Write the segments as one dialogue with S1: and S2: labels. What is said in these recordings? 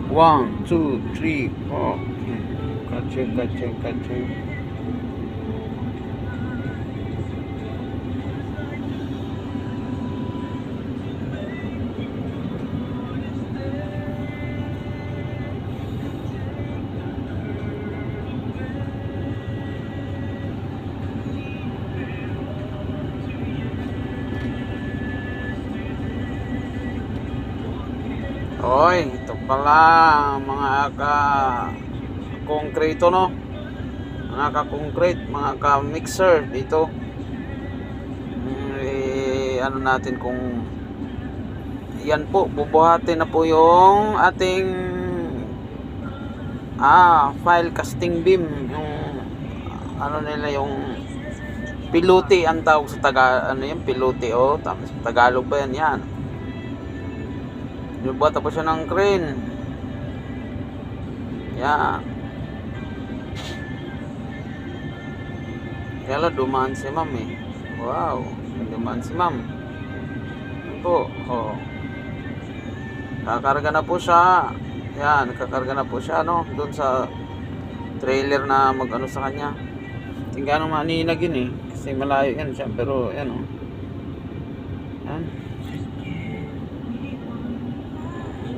S1: 1, 2, 3, 4. Kaching, kaching, kaching. Oy, ito pala mga ka-konkreto, no? Mga ka-concrete, mga ka-mixer dito. Ano natin kung yan po, bubuhatin na po yung ating file casting beam, yung ano nila, yung piluti ang tawag sa piluti, tama sa Tagalog ba yan? Bubuhat po siya ng crane. Yan. Kaya dumaan si ma'am eh. Wow, dumaan si ma'am. Ito, kakarga na po siya. Yan, kakarga na po siya, no? Doon sa trailer na mag-ano sa kanya. Tingnan nung maninag yun eh. Kasi malayo yan siya. Pero, yan o. Yan.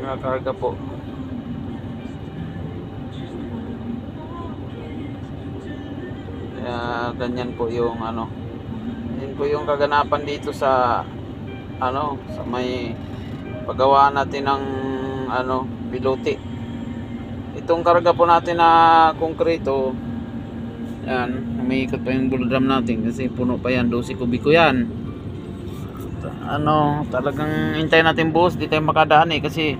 S1: Kakarga po. Ganyan po yung yan po yung kaganapan dito sa sa may paggawa natin ng pilote. Itong karga po natin na konkreto, yan, umiikot pa yung bull drum natin kasi puno pa yan, 12 kubiko yan. Talagang hintayin natin buhos, di tayo makadaan eh, kasi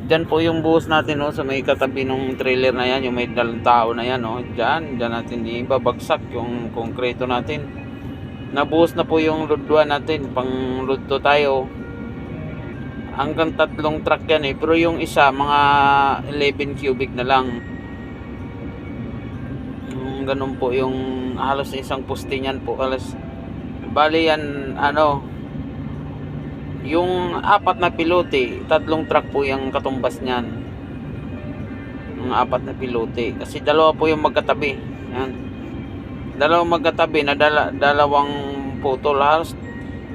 S1: dyan po yung buhos natin sa may katabi ng trailer na yan, yung may dalang tao na yan dyan natin ibabagsak yung konkreto natin. Nabuhos na po yung load 1 natin, pang load 2 tayo. Hanggang 3 truck yan eh, pero yung isa mga 11 cubic na lang. Ganun po yung halos isang poste niyan po, halos bali yan yung 4 na pilote, 3 truck po yung katumbas niyan. Yung 4 na pilote. Kasi dalawa po yung magkatabi. Yan. Dalawang magkatabi na dalawang putol. Halos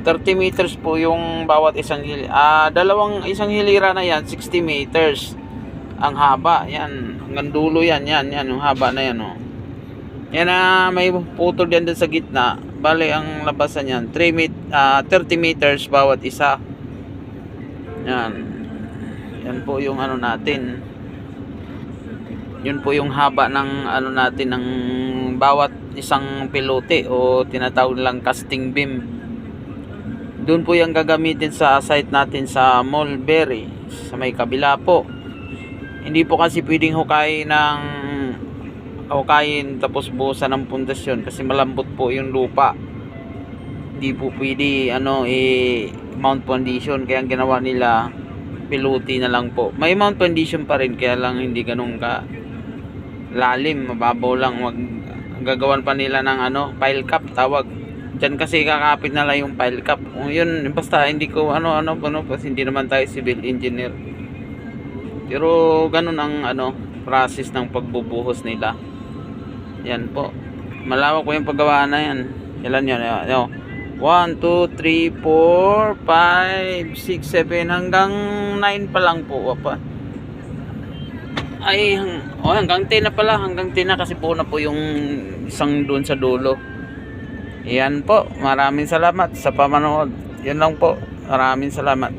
S1: 30 meters po yung bawat isang isang hilira na yan, 60 meters ang haba. Yan. Hanggang dulo yan. Yan yung haba na yan. Yan may putol yan din sa gitna. Bale ang labasan yan 30 meters bawat isa. Yan po yung natin. Yun po yung haba ng natin ng bawat isang pilote o tinatawag lang casting beam. Doon po yung gagamitin sa site natin sa Mulberry sa may kabila po. Hindi po kasi pwedeng hukayin tapos buhusan ng pundasyon kasi malambot po yung lupa. Hindi po pwede mount foundation, kaya ang ginawa nila piluti na lang po. May mount foundation pa rin, kaya lang hindi ganun ka lalim, mababaw lang. Gagawan pa nila ng pile cap tawag. Diyan kasi kakapit na lang yung pile cap. Yun, basta hindi ko kasi hindi naman tayo civil engineer. Pero ganun ang process ng pagbubuhos nila. Yan po. Malawak po yung paggawa na yan. Ilan yun? 1, 2, 3, 4, 5, 6, 7 hanggang 9 pa lang po. Hanggang 10 na pala. Hanggang 10 na kasi po na po yung isang doon sa dulo. Yan po. Maraming salamat sa pamanood. Yan lang po. Maraming salamat.